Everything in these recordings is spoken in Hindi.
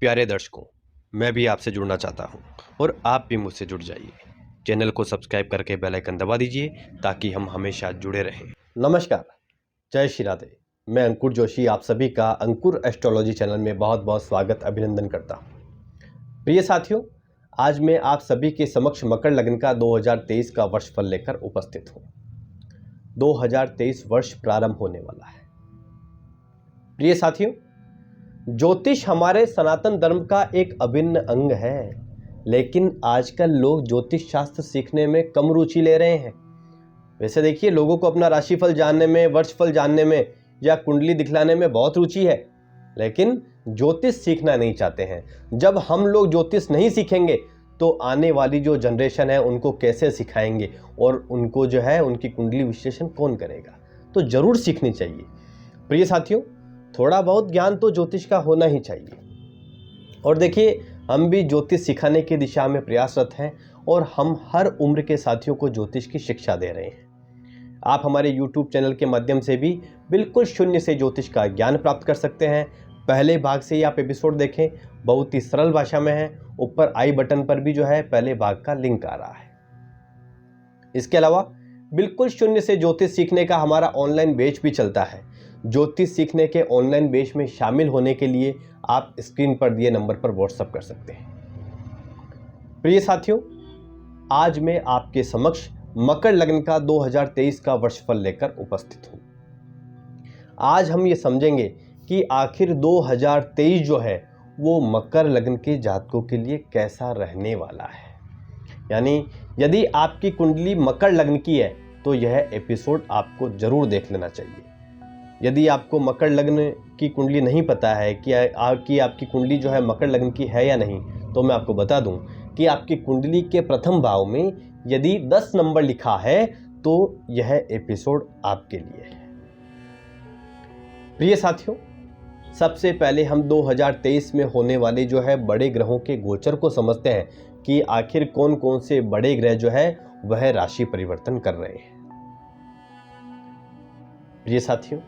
प्यारे दर्शकों, मैं भी आपसे जुड़ना चाहता हूं और आप भी मुझसे जुड़ जाइए। चैनल को सब्सक्राइब करके बेल आइकन दबा दीजिए ताकि हम हमेशा जुड़े रहें। नमस्कार, जय श्री राधे। मैं अंकुर जोशी आप सभी का अंकुर एस्ट्रोलॉजी चैनल में बहुत बहुत स्वागत अभिनंदन करता हूं। प्रिय साथियों, आज मैं आप सभी के समक्ष मकर लग्न का 2023 का वर्षफल लेकर उपस्थित हूं। 2023 वर्ष प्रारंभ होने वाला है। प्रिय साथियों, ज्योतिष हमारे सनातन धर्म का एक अभिन्न अंग है, लेकिन आजकल लोग ज्योतिष शास्त्र सीखने में कम रुचि ले रहे हैं। वैसे देखिए, लोगों को अपना राशिफल जानने में, वर्षफल जानने में या कुंडली दिखलाने में बहुत रुचि है, लेकिन ज्योतिष सीखना नहीं चाहते हैं। जब हम लोग ज्योतिष नहीं सीखेंगे तो आने वाली जो जनरेशन है उनको कैसे सिखाएंगे और उनको जो है उनकी कुंडली विश्लेषण कौन करेगा। तो जरूर सीखनी चाहिए। प्रिय साथियों, थोड़ा बहुत ज्ञान तो ज्योतिष का होना ही चाहिए। और देखिए, हम भी ज्योतिष सिखाने की दिशा में प्रयासरत हैं और हम हर उम्र के साथियों को ज्योतिष की शिक्षा दे रहे हैं। आप हमारे YouTube चैनल के माध्यम से भी बिल्कुल शून्य से ज्योतिष का ज्ञान प्राप्त कर सकते हैं। पहले भाग से ही आप एपिसोड देखें, बहुत ही सरल भाषा में है। ऊपर आई बटन पर भी जो है पहले भाग का लिंक आ रहा है। इसके अलावा बिल्कुल शून्य से ज्योतिष सीखने का हमारा ऑनलाइन बैच भी चलता है। ज्योतिष सीखने के ऑनलाइन बैच में शामिल होने के लिए आप स्क्रीन पर दिए नंबर पर व्हाट्सएप कर सकते हैं। प्रिय साथियों, आज मैं आपके समक्ष मकर लग्न का 2023 का वर्षफल लेकर उपस्थित हूं। आज हम ये समझेंगे कि आखिर 2023 जो है वो मकर लग्न के जातकों के लिए कैसा रहने वाला है। यानी यदि आपकी कुंडली मकर लग्न की है तो यह एपिसोड आपको जरूर देख लेना चाहिए। यदि आपको मकर लग्न की कुंडली नहीं पता है कि आपकी कुंडली जो है मकर लग्न की है या नहीं, तो मैं आपको बता दूं कि आपकी कुंडली के प्रथम भाव में यदि 10 नंबर लिखा है तो यह एपिसोड आपके लिए है। प्रिय साथियों, सबसे पहले हम 2023 में होने वाले जो है बड़े ग्रहों के गोचर को समझते हैं कि आखिर कौन कौन से बड़े ग्रह जो है वह राशि परिवर्तन कर रहे हैं। प्रिय साथियों,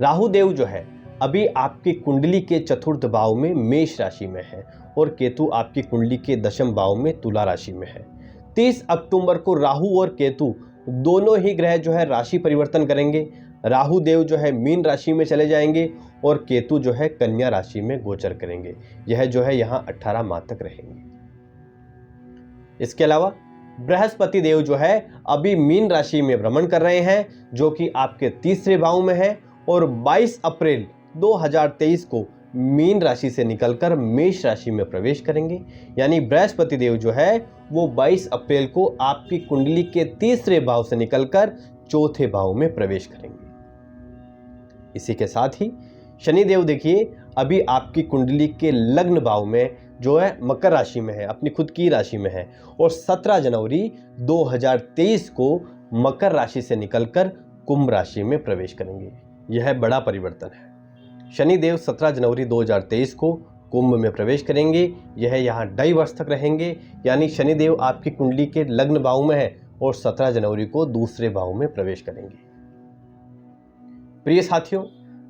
राहु देव जो है अभी आपकी कुंडली के चतुर्थ भाव में मेष राशि में है और केतु आपकी कुंडली के दशम भाव में तुला राशि में है। 30 अक्टूबर को राहु और केतु दोनों ही ग्रह जो है राशि परिवर्तन करेंगे। राहु देव जो है मीन राशि में चले जाएंगे और केतु जो है कन्या राशि में गोचर करेंगे। यह जो है यहाँ 18 माह तक रहेंगे। इसके अलावा बृहस्पति देव जो है अभी मीन राशि में भ्रमण कर रहे हैं, जो कि आपके तीसरे भाव में है और 22 अप्रैल 2023 को मीन राशि से निकलकर मेष राशि में प्रवेश करेंगे। यानी बृहस्पति देव जो है वो 22 अप्रैल को आपकी कुंडली के तीसरे भाव से निकलकर चौथे भाव में प्रवेश करेंगे। इसी के साथ ही शनि देव देखिए अभी आपकी कुंडली के लग्न भाव में जो है मकर राशि में है, अपनी खुद की राशि में है और 17 जनवरी 2023 को मकर राशि से निकलकर कुंभ राशि में प्रवेश करेंगे। यह बड़ा परिवर्तन है। शनि देव 17 जनवरी 2023 को कुंभ में प्रवेश करेंगे। यह यहाँ 2.5 वर्ष तक रहेंगे। यानी शनि देव आपकी कुंडली के लग्न भाव में है और 17 जनवरी को दूसरे भाव में प्रवेश करेंगे। प्रिय साथियों,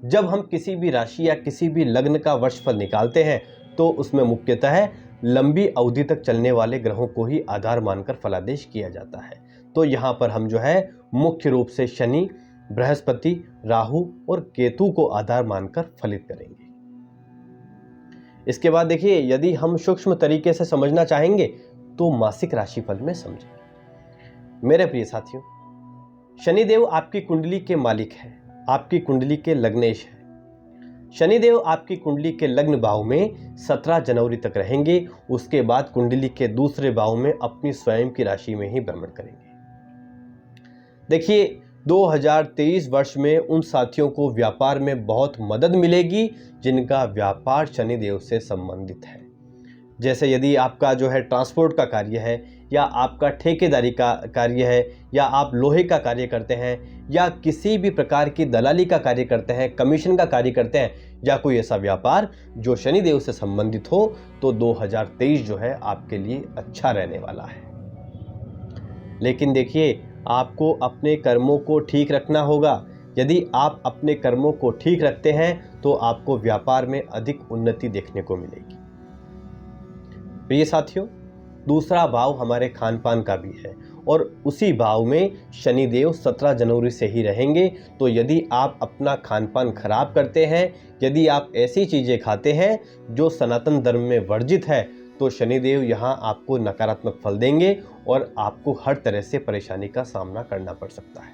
जब हम किसी भी राशि या किसी भी लग्न का वर्षफल निकालते हैं तो उसमें मुख्यतः लंबी अवधि तक चलने वाले ग्रहों को ही आधार मानकर फलादेश किया जाता है। तो यहाँ पर हम जो है मुख्य रूप से शनि, बृहस्पति, राहु और केतु को आधार मानकर फलित करेंगे। इसके बाद देखिए, यदि हम सूक्ष्म तरीके से समझना चाहेंगे तो मासिक राशिफल में समझेंगे। मेरे प्रिय साथियों, शनिदेव आपकी कुंडली के मालिक है, आपकी कुंडली के लग्नेश है। शनिदेव आपकी कुंडली के लग्न भाव में 17 जनवरी तक रहेंगे। उसके बाद कुंडली के दूसरे भाव में अपनी स्वयं की राशि में ही भ्रमण करेंगे। देखिए, 2023 वर्ष में उन साथियों को व्यापार में बहुत मदद मिलेगी जिनका व्यापार शनिदेव से संबंधित है। जैसे यदि आपका जो है ट्रांसपोर्ट का कार्य है या आपका ठेकेदारी का कार्य है या आप लोहे का कार्य करते हैं या किसी भी प्रकार की दलाली का कार्य करते हैं, कमीशन का कार्य करते हैं या कोई ऐसा व्यापार जो शनिदेव से संबंधित हो, तो 2023 जो है आपके लिए अच्छा रहने वाला है। लेकिन देखिए, आपको अपने कर्मों को ठीक रखना होगा। यदि आप अपने कर्मों को ठीक रखते हैं तो आपको व्यापार में अधिक उन्नति देखने को मिलेगी। प्रिय साथियों, दूसरा भाव हमारे खान पान का भी है और उसी भाव में शनिदेव 17 जनवरी से ही रहेंगे। तो यदि आप अपना खान पान खराब करते हैं, यदि आप ऐसी चीज़ें खाते हैं जो सनातन धर्म में वर्जित है, तो शनिदेव यहाँ आपको नकारात्मक फल देंगे और आपको हर तरह से परेशानी का सामना करना पड़ सकता है।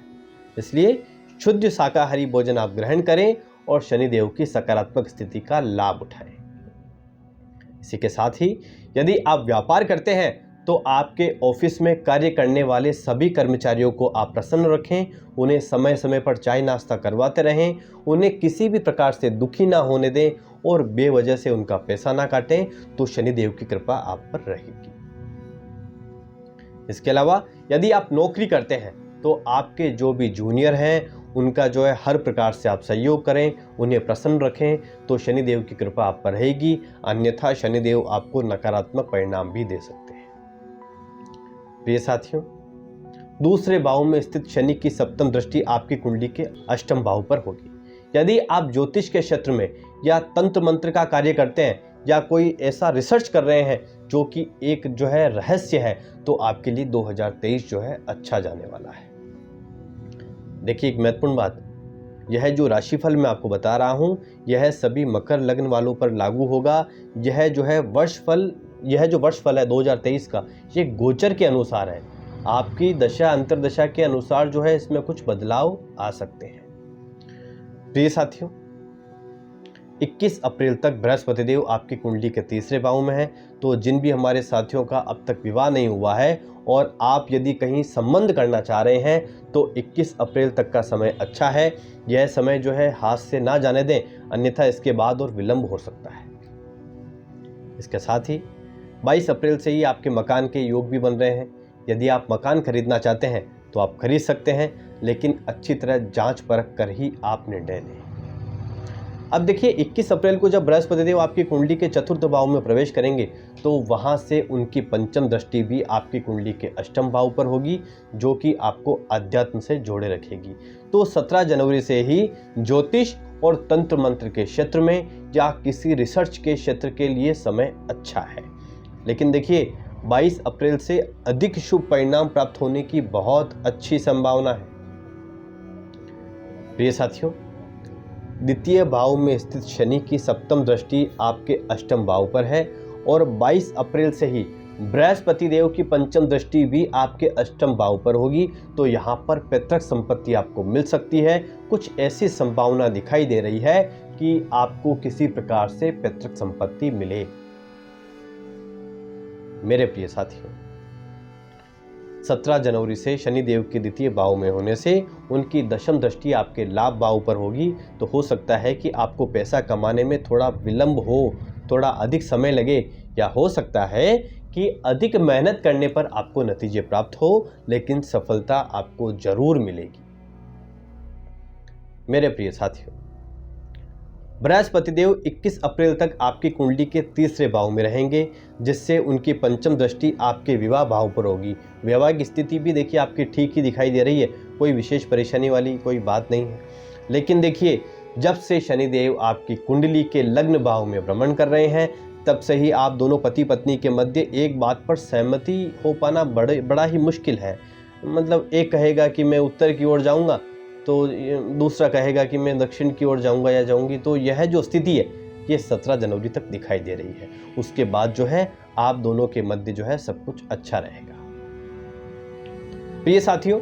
इसलिए शुद्ध शाकाहारी भोजन आप ग्रहण करें और शनिदेव की सकारात्मक स्थिति का लाभ उठाएं। इसी के साथ ही यदि आप व्यापार करते हैं तो आपके ऑफिस में कार्य करने वाले सभी कर्मचारियों को आप प्रसन्न रखें, उन्हें समय समय पर चाय नाश्ता करवाते रहें, उन्हें किसी भी प्रकार से दुखी ना होने दें और बेवजह से उनका पैसा ना काटें, तो शनिदेव की कृपा आप पर रहेगी। इसके अलावा यदि आप नौकरी करते हैं तो आपके जो भी जूनियर हैं उनका जो है हर प्रकार से आप सहयोग करें, उन्हें प्रसन्न रखें, तो शनिदेव की कृपा आप पर रहेगी। अन्यथा शनिदेव आपको नकारात्मक परिणाम भी दे सकते हैं। प्रिय साथियों, दूसरे भाव में स्थित शनि की सप्तम दृष्टि आपकी कुंडली के अष्टम भाव पर होगी। यदि आप ज्योतिष के क्षेत्र में या तंत्र मंत्र का कार्य करते हैं या कोई ऐसा रिसर्च कर रहे हैं जो कि एक जो है रहस्य है, तो आपके लिए 2023 जो है अच्छा जाने वाला है। देखिए, एक महत्वपूर्ण बात, यह जो राशिफल मैं आपको बता रहा हूं, यह सभी मकर लग्न वालों पर लागू होगा। यह जो वर्ष फल है 2023 का, ये गोचर के अनुसार है। आपकी दशा अंतरदशा के अनुसार जो है इसमें कुछ बदलाव आ सकते हैं। प्रिय साथियों, 21 अप्रैल तक बृहस्पति देव आपकी कुंडली के तीसरे भाव में है। तो जिन भी हमारे साथियों का अब तक विवाह नहीं हुआ है और आप यदि कहीं संबंध करना चाह रहे हैं तो 21 अप्रैल तक का समय अच्छा है। यह समय जो है हाथ से ना जाने दें, अन्यथा इसके बाद और विलंब हो सकता है। इसके साथ ही 22 अप्रैल से ही आपके मकान के योग भी बन रहे हैं। यदि आप मकान खरीदना चाहते हैं तो आप खरीद सकते हैं, लेकिन अच्छी तरह जांच परख कर ही आप निर्णय लें। अब देखिए, 21 अप्रैल को जब बृहस्पति देव आपकी कुंडली के चतुर्थ भाव में प्रवेश करेंगे तो वहां से उनकी पंचम दृष्टि भी आपकी कुंडली के अष्टम भाव पर होगी, जो कि आपको अध्यात्म से जोड़े रखेगी। तो 17 जनवरी से ही ज्योतिष और तंत्र मंत्र के क्षेत्र में या किसी रिसर्च के क्षेत्र के लिए समय अच्छा है। लेकिन देखिए, 22 अप्रैल से अधिक शुभ परिणाम प्राप्त होने की बहुत अच्छी संभावना है। प्रिय साथियों, द्वितीय भाव में स्थित शनि की सप्तम दृष्टि आपके अष्टम भाव पर है और 22 अप्रैल से ही बृहस्पति देव की पंचम दृष्टि भी आपके अष्टम भाव पर होगी। तो यहाँ पर पैतृक संपत्ति आपको मिल सकती है। कुछ ऐसी संभावना दिखाई दे रही है कि आपको किसी प्रकार से पैतृक संपत्ति मिले। मेरे प्रिय साथियों, 17 जनवरी से शनिदेव के द्वितीय भाव में होने से उनकी दशम दृष्टि आपके लाभ भाव पर होगी। तो हो सकता है कि आपको पैसा कमाने में थोड़ा विलंब हो, थोड़ा अधिक समय लगे, या हो सकता है कि अधिक मेहनत करने पर आपको नतीजे प्राप्त हो, लेकिन सफलता आपको जरूर मिलेगी। मेरे प्रिय साथियों, बृहस्पति देव 21 अप्रैल तक आपकी कुंडली के तीसरे भाव में रहेंगे, जिससे उनकी पंचम दृष्टि आपके विवाह भाव पर होगी। वैवाहिक स्थिति भी देखिए आपकी ठीक ही दिखाई दे रही है, कोई विशेष परेशानी वाली कोई बात नहीं है। लेकिन देखिए, जब से शनिदेव आपकी कुंडली के लग्न भाव में भ्रमण कर रहे हैं, तब से ही आप दोनों पति पत्नी के मध्य एक बात पर सहमति हो पाना बड़ा ही मुश्किल है। मतलब एक कहेगा कि मैं उत्तर की ओर जाऊंगा, तो दूसरा कहेगा कि मैं दक्षिण की ओर जाऊंगा या जाऊंगी। तो यह जो स्थिति है ये 17 जनवरी तक दिखाई दे रही है। उसके बाद जो है आप दोनों के मध्य जो है सब कुछ अच्छा रहेगा। प्रिय साथियों,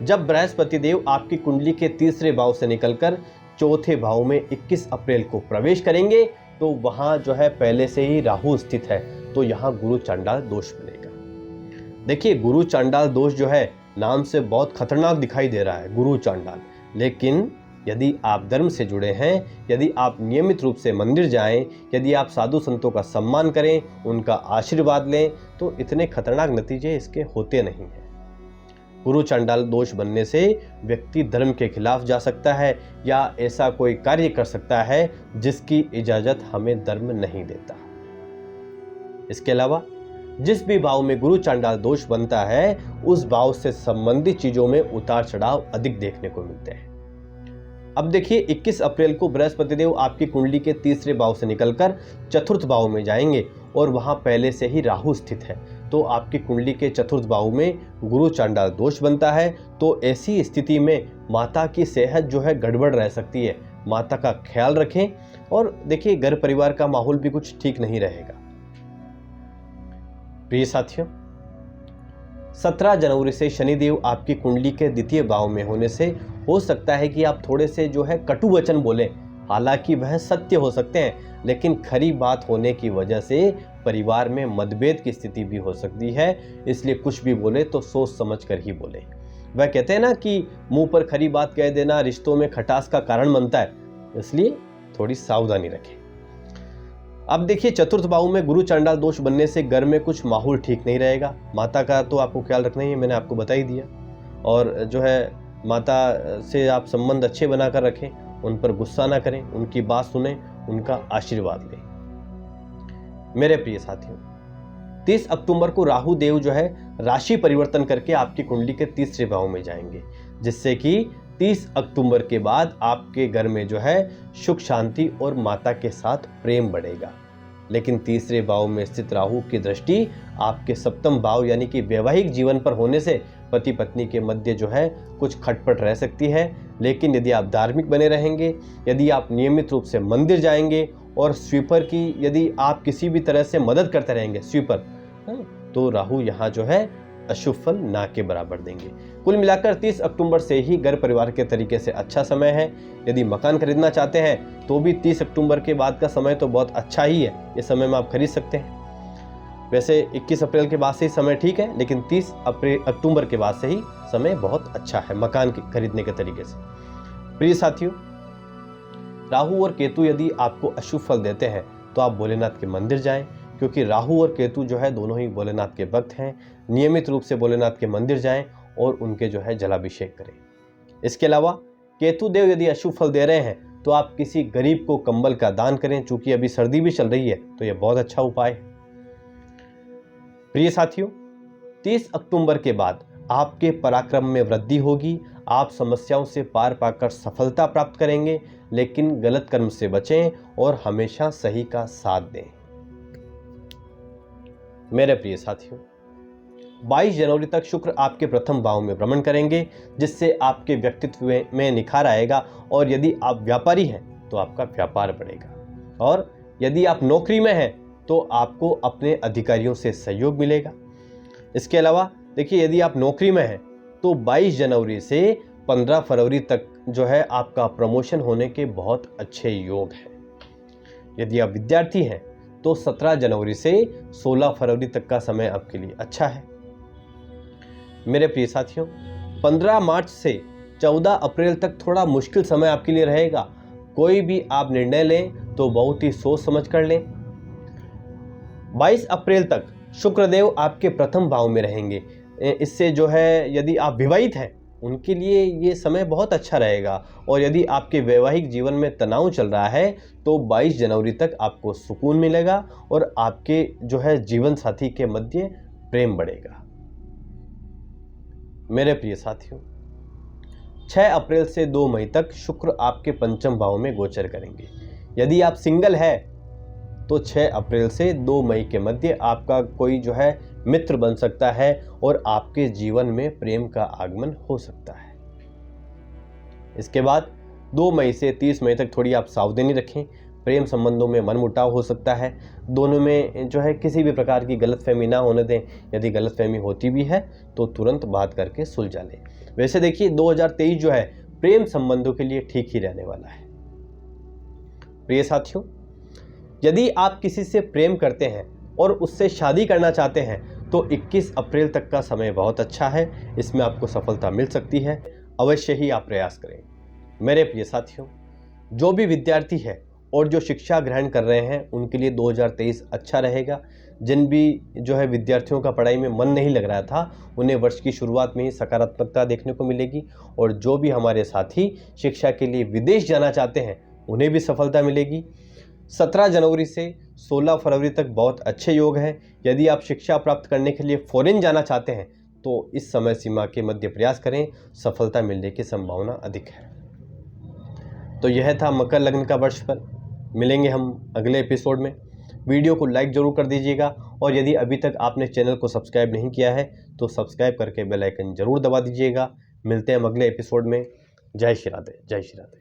जब बृहस्पति देव आपकी कुंडली के तीसरे भाव से निकलकर चौथे भाव में 21 अप्रैल को प्रवेश करेंगे, तो वहां जो है पहले से ही राहु स्थित है। तो यहाँ गुरु चांडाल दोष बनेगा। देखिए, गुरु चांडाल दोष जो है नाम से बहुत खतरनाक दिखाई दे रहा है, गुरु चांडाल। लेकिन यदि आप धर्म से जुड़े हैं, यदि आप नियमित रूप से मंदिर जाएं, यदि आप साधु संतों का सम्मान करें, उनका आशीर्वाद लें, तो इतने खतरनाक नतीजे इसके होते नहीं हैं। गुरु चांडाल दोष बनने से व्यक्ति धर्म के खिलाफ जा सकता है या ऐसा कोई कार्य कर सकता है जिसकी इजाजत हमें धर्म नहीं देता। इसके अलावा जिस भी भाव में गुरु चांडाल दोष बनता है, उस भाव से संबंधित चीजों में उतार चढ़ाव अधिक देखने को मिलते हैं। अब देखिए, 21 अप्रैल को बृहस्पति देव आपकी कुंडली के तीसरे भाव से निकलकर चतुर्थ भाव में जाएंगे और वहाँ पहले से ही राहु स्थित है, तो आपकी कुंडली के चतुर्थ भाव में गुरु चांडाल दोष बनता है। तो ऐसी स्थिति में माता की सेहत जो है गड़बड़ रह सकती है। माता का ख्याल रखें और देखिए घर परिवार का माहौल भी कुछ ठीक नहीं रहेगा। प्रिय साथियों, 17 जनवरी से शनिदेव आपकी कुंडली के द्वितीय भाव में होने से हो सकता है कि आप थोड़े से जो है कटु वचन बोलें। हालांकि वह सत्य हो सकते हैं, लेकिन खरी बात होने की वजह से परिवार में मतभेद की स्थिति भी हो सकती है। इसलिए कुछ भी बोले तो सोच समझ कर ही बोले। वह कहते हैं ना कि मुंह पर खरी बात कह देना रिश्तों में खटास का कारण बनता है, इसलिए थोड़ी सावधानी रखें। अब देखिए, चतुर्थ भाव में गुरु चांडाल दोष बनने से घर में कुछ माहौल ठीक नहीं रहेगा। माता का तो आपको ख्याल रखना ही है, मैंने आपको बता ही दिया। और जो है माता से आप संबंध अच्छे बनाकर रखें, उन पर गुस्सा ना करें, उनकी बात सुने, उनका आशीर्वाद लें। मेरे प्रिय साथियों, 30 अक्टूबर को राहु देव जो है राशि परिवर्तन करके आपकी कुंडली के तीसरे भाव में जाएंगे, जिससे कि 30 अक्टूबर के बाद आपके घर में जो है सुख शांति और माता के साथ प्रेम बढ़ेगा। लेकिन तीसरे भाव में स्थित राहु की दृष्टि आपके सप्तम भाव यानी कि वैवाहिक जीवन पर होने से पति पत्नी के मध्य जो है कुछ खटपट रह सकती है। लेकिन यदि आप धार्मिक बने रहेंगे, यदि आप नियमित रूप से मंदिर जाएंगे और स्वीपर की यदि आप किसी भी तरह से मदद करते रहेंगे, स्वीपर, तो राहु यहाँ जो है अशुभ फल ना के बराबर देंगे। कुल मिलाकर 30 अक्टूबर से ही घर परिवार के तरीके से अच्छा समय है। यदि मकान खरीदना चाहते हैं तो भी 30 अक्टूबर के बाद का समय तो बहुत अच्छा ही है। इस समय में आप खरीद सकते हैं। वैसे 21 अप्रैल के बाद से ही समय ठीक है, लेकिन 30 अक्टूबर के बाद से ही समय बहुत अच्छा है मकान खरीदने के तरीके से। प्रिय साथियों, राहु और केतु यदि आपको अशुभ फल देते हैं तो आप भोलेनाथ के मंदिर जाएं, क्योंकि राहु और केतु जो है दोनों ही भोलेनाथ के भक्त हैं। नियमित रूप से भोलेनाथ के मंदिर जाएं और उनके जो है जलाभिषेक करें। इसके अलावा केतु देव यदि अशुभ फल दे रहे हैं तो आप किसी गरीब को कंबल का दान करें। चूंकि अभी सर्दी भी चल रही है तो यह बहुत अच्छा उपाय है। प्रिय साथियों, 30 अक्टूबर के बाद आपके पराक्रम में वृद्धि होगी। आप समस्याओं से पार पाकर सफलता प्राप्त करेंगे, लेकिन गलत कर्म से बचें और हमेशा सही का साथ दें। मेरे प्रिय साथियों, 22 जनवरी तक शुक्र आपके प्रथम भाव में भ्रमण करेंगे, जिससे आपके व्यक्तित्व में निखार आएगा। और यदि आप व्यापारी हैं तो आपका व्यापार बढ़ेगा, और यदि आप नौकरी में हैं तो आपको अपने अधिकारियों से सहयोग मिलेगा। इसके अलावा देखिए, यदि आप नौकरी में हैं तो 22 जनवरी से 15 फरवरी तक जो है आपका प्रमोशन होने के बहुत अच्छे योग हैं। यदि आप विद्यार्थी हैं तो 17 जनवरी से 16 फरवरी तक का समय आपके लिए अच्छा है। मेरे प्रिय साथियों, 15 मार्च से 14 अप्रैल तक थोड़ा मुश्किल समय आपके लिए रहेगा। कोई भी आप निर्णय लें तो बहुत ही सोच समझ कर लें। 22 अप्रैल तक शुक्रदेव आपके प्रथम भाव में रहेंगे। इससे जो है यदि आप विवाहित हैं उनके लिए ये समय बहुत अच्छा रहेगा। और यदि आपके वैवाहिक जीवन में तनाव चल रहा है तो 22 जनवरी तक आपको सुकून मिलेगा और आपके जो है जीवन साथी के मध्य प्रेम बढ़ेगा। मेरे प्रिय साथियों, 6 अप्रैल से 2 मई तक शुक्र आपके पंचम भाव में गोचर करेंगे। यदि आप सिंगल है तो 6 अप्रैल से 2 मई के मध्य आपका कोई जो है मित्र बन सकता है और आपके जीवन में प्रेम का आगमन हो सकता है। इसके बाद 2 मई से 30 मई तक थोड़ी आप सावधानी रखें। प्रेम संबंधों में मनमुटाव हो सकता है। दोनों में जो है किसी भी प्रकार की गलतफहमी ना होने दें। यदि गलतफहमी होती भी है तो तुरंत बात करके सुलझा लें। वैसे देखिए, 2023 जो है प्रेम संबंधों के लिए ठीक ही रहने वाला है। प्रिय साथियों, यदि आप किसी से प्रेम करते हैं और उससे शादी करना चाहते हैं तो 21 अप्रैल तक का समय बहुत अच्छा है। इसमें आपको सफलता मिल सकती है। अवश्य ही आप प्रयास करें। मेरे प्रिय साथियों, जो भी विद्यार्थी है और जो शिक्षा ग्रहण कर रहे हैं उनके लिए 2023 अच्छा रहेगा। जिन भी जो है विद्यार्थियों का पढ़ाई में मन नहीं लग रहा था, उन्हें वर्ष की शुरुआत में ही सकारात्मकता देखने को मिलेगी। और जो भी हमारे साथी शिक्षा के लिए विदेश जाना चाहते हैं उन्हें भी सफलता मिलेगी। 17 जनवरी से 16 फरवरी तक बहुत अच्छे योग हैं। यदि आप शिक्षा प्राप्त करने के लिए फॉरेन जाना चाहते हैं तो इस समय सीमा के मध्य प्रयास करें, सफलता मिलने की संभावना अधिक है। तो यह था मकर लग्न का वर्षफल। मिलेंगे हम अगले एपिसोड में। वीडियो को लाइक ज़रूर कर दीजिएगा और यदि अभी तक आपने चैनल को सब्सक्राइब नहीं किया है तो सब्सक्राइब करके बेल आइकन ज़रूर दबा दीजिएगा। मिलते हैं हम अगले एपिसोड में। जय श्री राधे, जय श्री राधे।